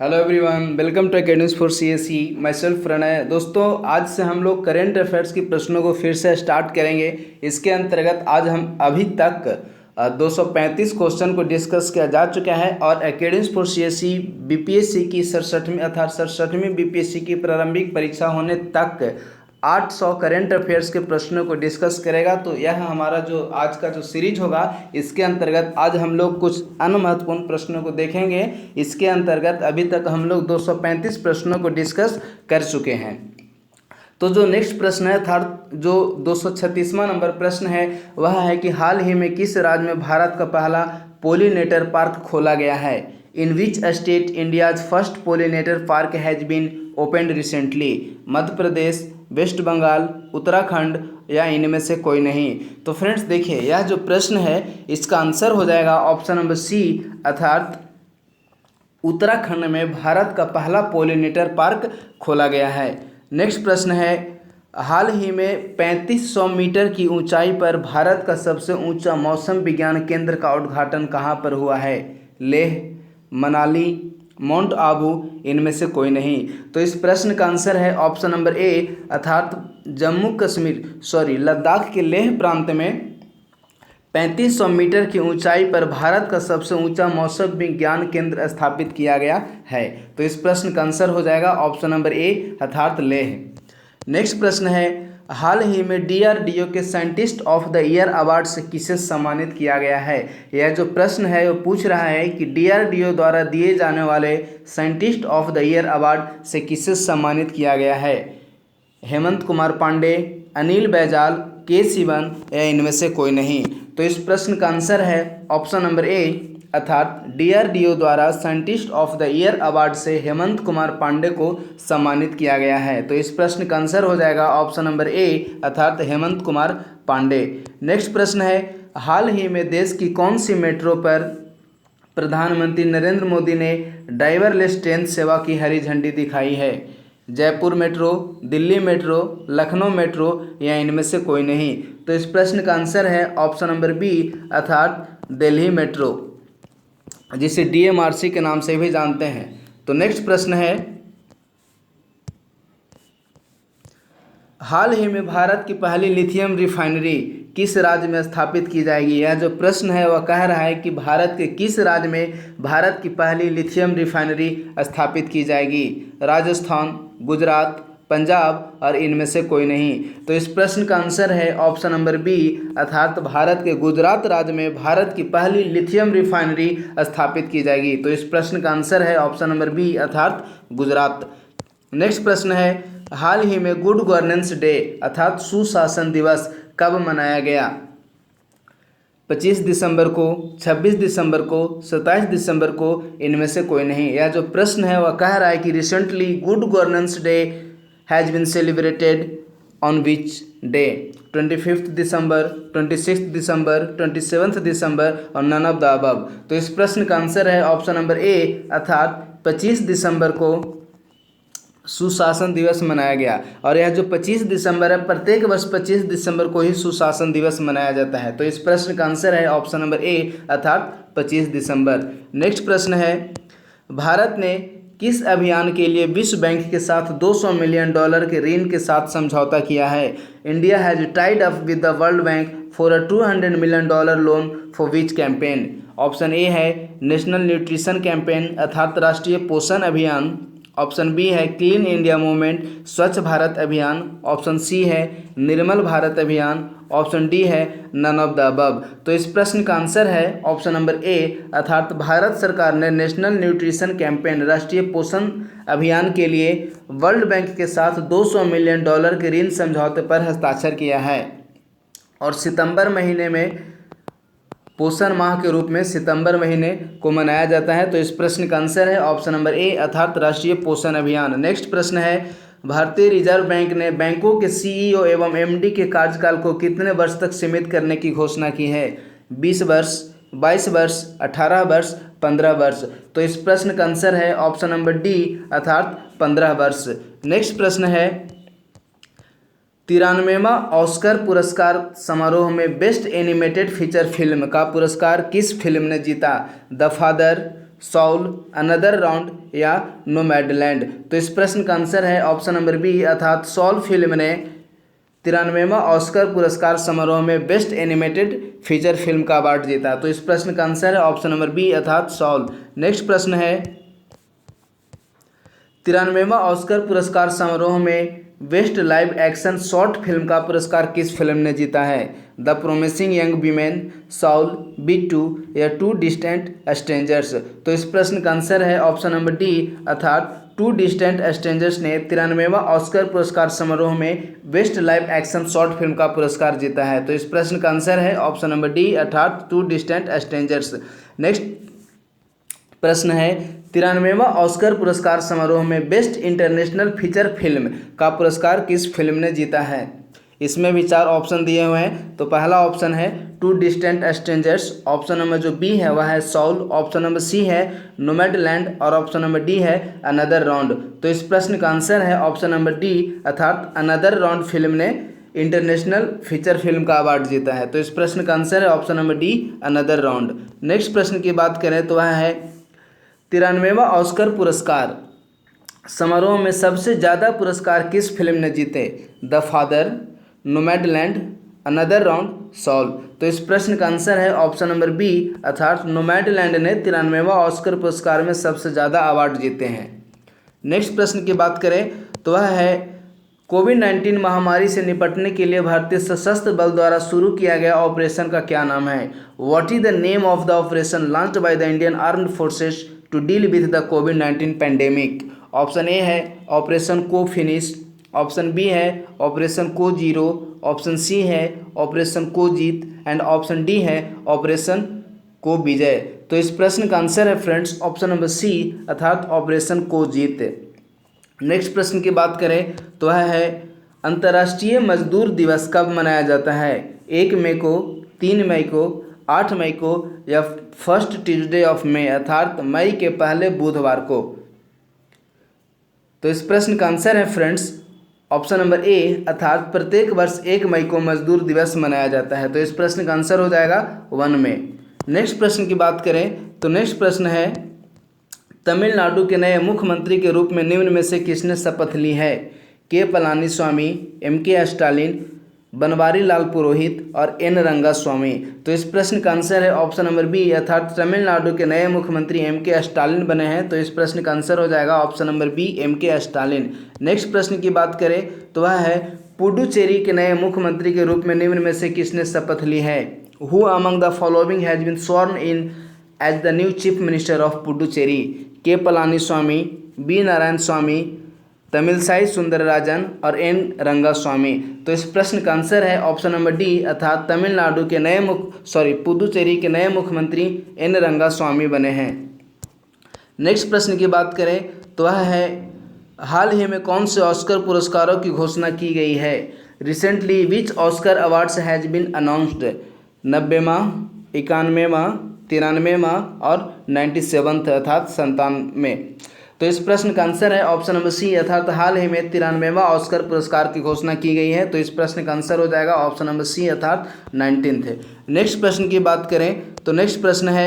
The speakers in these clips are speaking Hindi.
Hello everyone, welcome to academies for CSE. Myself Pranay. दोस्तों, आज से हम लोग करेंट अफेयर्स के प्रश्नों को फिर से स्टार्ट करेंगे। इसके अंतर्गत आज हम अभी तक 235 क्वेश्चन को डिस्कस किया जा चुका है और अकेडमीज फॉर सीएसई बीपीएससी की 67वीं बीपीएससी की प्रारंभिक परीक्षा होने तक 800 करेंट अफेयर्स के प्रश्नों को डिस्कस करेगा। तो यह हमारा जो आज का जो सीरीज होगा, इसके अंतर्गत आज हम लोग कुछ अन्य महत्वपूर्ण प्रश्नों को देखेंगे। इसके अंतर्गत अभी तक हम लोग 235 प्रश्नों को डिस्कस कर चुके हैं। तो जो नेक्स्ट प्रश्न है, थर्ड जो 236वां नंबर प्रश्न है, वह है कि हाल ही में किस राज्य में भारत का पहला पोलिनेटर पार्क खोला गया है। In which state India's first pollinator park has been opened recently. Madhya Pradesh, West Bengal, Uttarakhand या इनमें से कोई नहीं। तो फ्रेंड्स देखिए, यह जो प्रश्न है इसका आंसर हो जाएगा ऑप्शन नंबर सी, अर्थात उत्तराखंड में भारत का पहला पोलिनेटर पार्क खोला गया है। नेक्स्ट प्रश्न है, हाल ही में 3500 मीटर की ऊंचाई पर भारत का सबसे ऊंचा मौसम विज्ञान केंद्र का उद्घाटन कहां पर हुआ है। लेह, मनाली, माउंट आबू, इनमें से कोई नहीं। तो इस प्रश्न का आंसर है ऑप्शन नंबर ए, अर्थात लद्दाख के लेह प्रांत में 3500 मीटर की ऊंचाई पर भारत का सबसे ऊंचा मौसम विज्ञान केंद्र स्थापित किया गया है। तो इस प्रश्न का आंसर हो जाएगा ऑप्शन नंबर ए, अर्थात लेह। नेक्स्ट प्रश्न है, हाल ही में डीआरडीओ के scientist of the year award से किसे सम्मानित किया गया है। यह जो प्रश्न है वो पूछ रहा है कि डीआरडीओ द्वारा दिए जाने वाले scientist of the year award से किसे सम्मानित किया गया है। हेमंत कुमार पांडे, अनिल बैजल, के सिवन या इनमें से कोई नहीं। तो इस प्रश्न का आंसर है ऑप्शन नंबर ए, अर्थात डीआरडीओ द्वारा scientist of the year award से हेमंत कुमार पांडे को सम्मानित किया गया है। तो इस प्रश्न का आंसर हो जाएगा ऑप्शन नंबर ए, अर्थात हेमंत कुमार पांडे। नेक्स्ट प्रश्न है, हाल ही में देश की कौन सी मेट्रो पर प्रधानमंत्री नरेंद्र मोदी ने ड्राइवरलेस ट्रेन सेवा की हरी झंडी दिखाई है। Jaipur metro, Delhi metro, Lucknow metro या इनमें से कोई नहीं। तो इस प्रश्न का आंसर है ऑप्शन नंबर बी, अर्थात दिल्ली मेट्रो, जिसे डीएमआरसी के नाम से भी जानते हैं। तो नेक्स्ट प्रश्न है, हाल ही में भारत की पहली लिथियम रिफाइनरी किस राज्य में स्थापित की जाएगी। यह जो प्रश्न है वह कह रहा है कि भारत के किस राज्य में भारत की पहली लिथियम रिफाइनरी स्थापित की जाएगी। राजस्थान, गुजरात, पंजाब और इनमें से कोई नहीं। तो इस प्रश्न का आंसर है ऑप्शन नंबर बी, अर्थात भारत के गुजरात राज्य में भारत की पहली लिथियम रिफाइनरी स्थापित की जाएगी। तो इस प्रश्न का आंसर है ऑप्शन नंबर बी, अर्थात गुजरात। नेक्स्ट प्रश्न है, हाल ही में गुड गवर्नेंस डे अर्थात सुशासन दिवस कब मनाया गया। 25 दिसंबर को, 26 दिसंबर को, 27 दिसंबर को, इनमें से कोई नहीं। यह जो प्रश्न है वह कह रहा है कि recently good governance day has been celebrated on which day. 25 दिसंबर, 26 दिसंबर, 27 दिसंबर और नन ऑफ द अबव। तो इस प्रश्न का आंसर है ऑप्शन नंबर ए, अर्थात 25 दिसंबर को सुशासन दिवस मनाया गया। और यह जो 25 दिसंबर है, प्रत्येक वर्ष 25 दिसंबर को ही सुशासन दिवस मनाया जाता है। तो इस प्रश्न का आंसर है ऑप्शन नंबर ए, अर्थात 25 दिसंबर। नेक्स्ट प्रश्न है, भारत ने किस अभियान के लिए विश्व बैंक के साथ $200 मिलियन के ऋण के साथ समझौता किया है। India has tied up with the world bank for a $200 million loan for which campaign. Option A है नेशनल न्यूट्रिशन कैंपेन अर्थात राष्ट्रीय पोषण अभियान। ऑप्शन बी है क्लीन इंडिया मूवमेंट स्वच्छ भारत अभियान। ऑप्शन सी है निर्मल भारत अभियान। ऑप्शन डी है नन ऑफ द अबव। तो इस प्रश्न का आंसर है ऑप्शन नंबर ए, अर्थात भारत सरकार ने नेशनल न्यूट्रिशन कैंपेन राष्ट्रीय पोषण अभियान के लिए वर्ल्ड बैंक के साथ $200 मिलियन के ऋण समझौते पर हस्ताक्षर किया है। और सितंबर महीने में पोषण माह के रूप में सितंबर महीने को मनाया जाता है। तो इस प्रश्न का आंसर है ऑप्शन नंबर ए, अर्थात राष्ट्रीय पोषण अभियान। नेक्स्ट प्रश्न है, भारतीय रिजर्व बैंक ने बैंकों के सीईओ एवं एमडी के कार्यकाल को कितने वर्ष तक सीमित करने की घोषणा की है। 20 वर्ष, 22 वर्ष, 18 वर्ष, 15 वर्ष। तो इस प्रश्न का आंसर है ऑप्शन नंबर डी, अर्थात 15 वर्ष। नेक्स्ट प्रश्न है, 93वां ऑस्कर पुरस्कार समारोह में बेस्ट एनिमेटेड फीचर फिल्म का पुरस्कार किस फिल्म ने जीता। The Father, Soul, Another Round या नोमैडलैंड। तो इस प्रश्न का आंसर है ऑप्शन नंबर बी अर्थात सॉल फिल्म ने 93वां ऑस्कर पुरस्कार समारोह में बेस्ट एनिमेटेड फीचर फिल्म का अवार्ड जीता। तो इस प्रश्न का आंसर है ऑप्शन नंबर बी अर्थात सॉल। नेक्स्ट प्रश्न है 93वां ऑस्कर पुरस्कार समारोह में best live action short film का पुरस्कार किस फिल्म ने जीता है? The Promising young women, sol, B2 या टू डिस्टेंट स्ट्रेंजर्स। तो इस प्रश्न का आंसर है ऑप्शन नंबर डी अर्थात टू डिस्टेंट स्ट्रेंजर्स ने 93वां ऑस्कर पुरस्कार समारोह में best live action short film का पुरस्कार जीता है। तो इस प्रश्न का आंसर है ऑप्शन नंबर डी अर्थात टू डिस्टेंट स्ट्रेंजर्स। नेक्स्ट प्रश्न है 93वां ऑस्कर पुरस्कार समारोह में बेस्ट इंटरनेशनल फीचर फिल्म का पुरस्कार किस फिल्म ने जीता है? इसमें भी 4 ऑप्शन दिए हुए हैं। तो पहला ऑप्शन है Two Distant Strangers, option number जो बी है वह है सॉल, ऑप्शन नंबर सी है नोमैडलैंड और ऑप्शन नंबर डी है अनदर राउंड। तो इस प्रश्न का आंसर है ऑप्शन नंबर डी अर्थात अनदर राउंड फिल्म ने इंटरनेशनल फीचर फिल्म का अवार्ड जीता है। तो इस प्रश्न का आंसर है option number D another round. Next प्रश्न की बात करें तो वह है 93वां ऑस्कर पुरस्कार समारोह में सबसे ज़्यादा पुरस्कार किस फिल्म ने जीते? The Father, Nomadland, Another Round, Soul. तो इस प्रश्न का आंसर है ऑप्शन नंबर बी अर्थात नोमैडलैंड ने 93वां ऑस्कर पुरस्कार में सबसे ज़्यादा अवार्ड जीते हैं। नेक्स्ट प्रश्न की बात करें तो वह है कोविड-19 महामारी से निपटने के लिए भारतीय सशस्त्र बल द्वारा शुरू किया गया ऑपरेशन का क्या नाम है? What is the name of the operation launched by the Indian armed forces to deal with the कोविड-19 पैंडेमिक? ऑप्शन ए है operation Co finish, option B है operation Co zero, option C है operation Co Jeet and option D है ऑपरेशन को विजय। तो इस प्रश्न का आंसर है फ्रेंड्स ऑप्शन नंबर सी अर्थात ऑपरेशन को जीत। नेक्स्ट प्रश्न की बात करें तो वह है अंतर्राष्ट्रीय मजदूर दिवस कब मनाया जाता है? 1 मई को, 3 मई को, 8 मई को या फर्स्ट ट्यूसडे ऑफ मई अर्थात मई के पहले बुधवार को? तो इस प्रश्न का आंसर है फ्रेंड्स ऑप्शन नंबर ए अर्थात प्रत्येक वर्ष 1 मई को मजदूर दिवस मनाया जाता है। तो इस प्रश्न का आंसर हो जाएगा 1 मई। नेक्स्ट प्रश्न की बात करें तो नेक्स्ट प्रश्न है तमिलनाडु के नए मुख्यमंत्री के रूप में निम्न में से किसने शपथ ली है? के पलानीस्वामी, M.K. स्टालिन, बनवारी लाल पुरोहित और एन रंगास्वामी। तो इस प्रश्न का आंसर है ऑप्शन नंबर बी अर्थात तमिलनाडु के नए मुख्यमंत्री M.K. स्टालिन बने हैं। तो इस प्रश्न का आंसर हो जाएगा option number B M.K. Stalin. Next प्रश्न की बात करें तो वह है पुडुचेरी के नए मुख्यमंत्री के रूप में निम्न में से किसने शपथ ली है? Who among the following has been sworn in as the new chief minister of Puducherry? K Palaniswami, B Narayan Swamy, Tamilisai Soundararajan और एन रंगास्वामी। तो इस प्रश्न का आंसर है ऑप्शन नंबर डी अर्थात तमिलनाडु के नए पुडुचेरी के नए मुख्यमंत्री एन रंगास्वामी बने हैं। नेक्स्ट प्रश्न की बात करें तो वह है हाल ही में कौन से ऑस्कर पुरस्कारों की घोषणा की गई है? Recently which Oscar awards has been announced? 90वां, 91वां, 93वां और 97वां अर्थात 97वें। तो इस प्रश्न का आंसर है ऑप्शन नंबर सी अर्थात हाल ही में 93वां ऑस्कर पुरस्कार की घोषणा की गई है। तो इस प्रश्न का आंसर हो जाएगा ऑप्शन नंबर सी अर्थात 19th। नेक्स्ट प्रश्न की बात करें तो नेक्स्ट प्रश्न है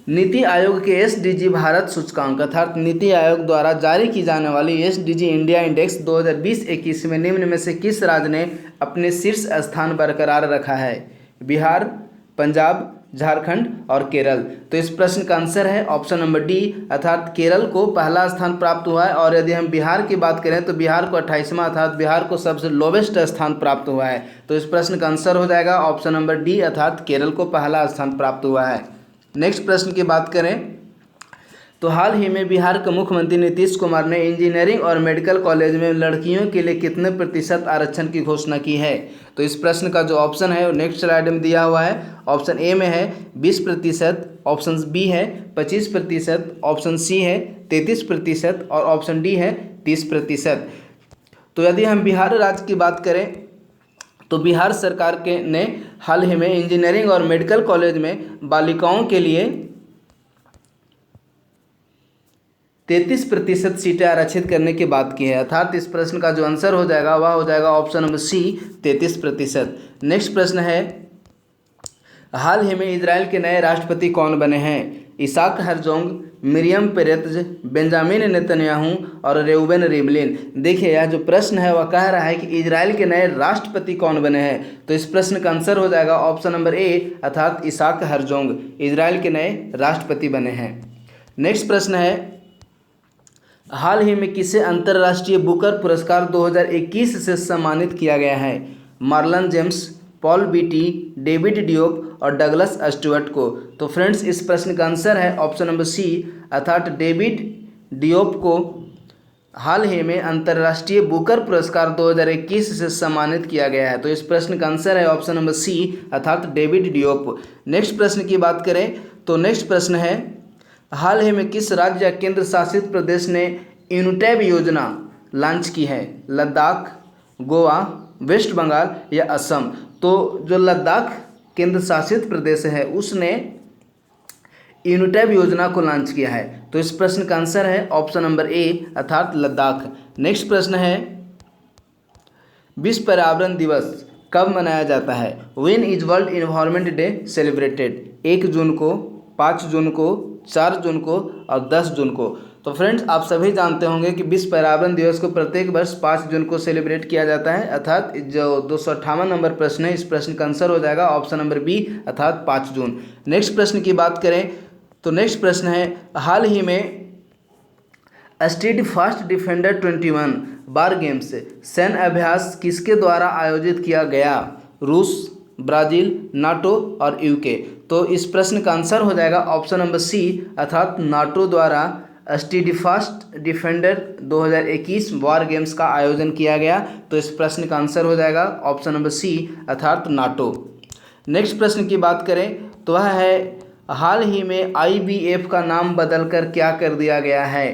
नीति आयोग के SDG भारत सूचकांक अर्थात नीति आयोग द्वारा जारी की जाने वाली SDG इंडिया इंडेक्स 2020-21 में निम्न में से किस राज्य ने अपने शीर्ष स्थान बरकरार रखा है? बिहार, पंजाब, झारखंड और केरल। तो इस प्रश्न का आंसर है ऑप्शन नंबर डी अर्थात केरल को पहला स्थान प्राप्त हुआ है। और यदि हम बिहार की बात करें तो बिहार को 28वां अर्थात बिहार को सबसे लोवेस्ट स्थान प्राप्त हुआ है। तो इस प्रश्न का आंसर हो जाएगा ऑप्शन नंबर डी अर्थात केरल को पहला स्थान प्राप्त हुआ है। नेक्स्ट प्रश्न की बात करें तो हाल ही में बिहार के मुख्यमंत्री नीतीश कुमार ने इंजीनियरिंग और मेडिकल कॉलेज में लड़कियों के लिए कितने प्रतिशत आरक्षण की घोषणा की है? तो इस प्रश्न का जो ऑप्शन है वो नेक्स्ट स्लाइड में दिया हुआ है। ऑप्शन ए में है 20%, ऑप्शन बी है 25%, ऑप्शन सी है 33% और ऑप्शन डी है 30%। तो यदि हम बिहार राज्य की बात करें तो बिहार सरकार के ने हाल ही में इंजीनियरिंग और मेडिकल कॉलेज में बालिकाओं के लिए 33% सीटें आरक्षित करने की बात की है। अर्थात इस प्रश्न का जो आंसर हो जाएगा वह हो जाएगा ऑप्शन नंबर सी 33%। नेक्स्ट प्रश्न है हाल ही में इजराइल के नए राष्ट्रपति कौन बने हैं? Isaac Herzog, Miriam Peretz, Benjamin Netanyahu और रेउबेन रिवलिन। देखिए यह जो प्रश्न है वह कह रहा है कि इजराइल के नए राष्ट्रपति कौन बने हैं। तो इस प्रश्न का आंसर हो जाएगा ऑप्शन नंबर ए अर्थात इसाक हरजोंग इजराइल के नए राष्ट्रपति बने हैं। नेक्स्ट प्रश्न है, हाल ही में किसे अंतर्राष्ट्रीय बुकर पुरस्कार 2021 से सम्मानित किया गया है? Marlon James, Paul BT, David Diop और डगलस स्टुअर्ट को। तो फ्रेंड्स इस प्रश्न का आंसर है ऑप्शन नंबर सी अर्थात डेविड डियोप को हाल ही में अंतर्राष्ट्रीय बुकर पुरस्कार 2021 से सम्मानित किया गया है। तो इस प्रश्न का आंसर है ऑप्शन नंबर सी अर्थात डेविड डियोप। नेक्स्ट प्रश्न की बात करें तो नेक्स्ट प्रश्न है, हाल ही में किस राज्य या केंद्र शासित प्रदेश ने यूनिटैब योजना लॉन्च की है? लद्दाख, गोवा, वेस्ट बंगाल या असम। तो जो लद्दाख केंद्र शासित प्रदेश है उसने यूनिटैब योजना को लॉन्च किया है। तो इस प्रश्न का आंसर है ऑप्शन नंबर ए अर्थात लद्दाख। नेक्स्ट प्रश्न है, विश्व पर्यावरण दिवस कब मनाया जाता है? When is world environment day celebrated? 1 जून को, 5 जून को, 4 जून को और 10 जून को। तो फ्रेंड्स आप सभी जानते होंगे कि विश्व पर्यावरण दिवस को प्रत्येक वर्ष 5 जून को सेलिब्रेट किया जाता है अर्थात जो 258 नंबर प्रश्न है इस प्रश्न का आंसर हो जाएगा ऑप्शन नंबर बी अर्थात 5 जून। नेक्स्ट प्रश्न की बात करें तो नेक्स्ट प्रश्न है, हाल ही में स्ट्रीट फास्ट डिफेंडर 21 वार गेम्स सैन्य अभ्यास किसके द्वारा आयोजित किया गया? रूस, ब्राज़ील, नाटो और यूके। तो इस प्रश्न का आंसर हो जाएगा ऑप्शन नंबर सी अर्थात नाटो द्वारा स्ट्रीट फास्ट डिफेंडर 2021 वार गेम्स का आयोजन किया गया। तो इस प्रश्न का आंसर हो जाएगा ऑप्शन नंबर सी अर्थात नाटो। नेक्स्ट प्रश्न की बात करें तो वह है, हाल ही में IBF का नाम बदलकर क्या कर दिया गया है?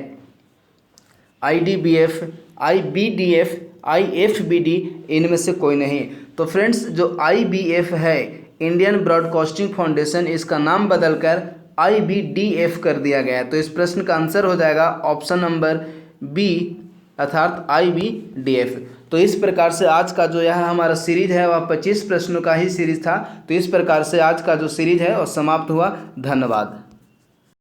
IDBF, IBDF, IFBD इनमें से कोई नहीं। तो फ्रेंड्स जो IBF है इंडियन ब्रॉडकास्टिंग फाउंडेशन इसका नाम बदलकर IBDF कर दिया गया है। तो इस प्रश्न का आंसर हो जाएगा ऑप्शन नंबर बी अर्थात IBDF। तो इस प्रकार से आज का जो यह हमारा सीरीज है वह 25 प्रश्नों का ही सीरीज था। तो इस प्रकार से आज का जो सीरीज है वह समाप्त हुआ। धन्यवाद।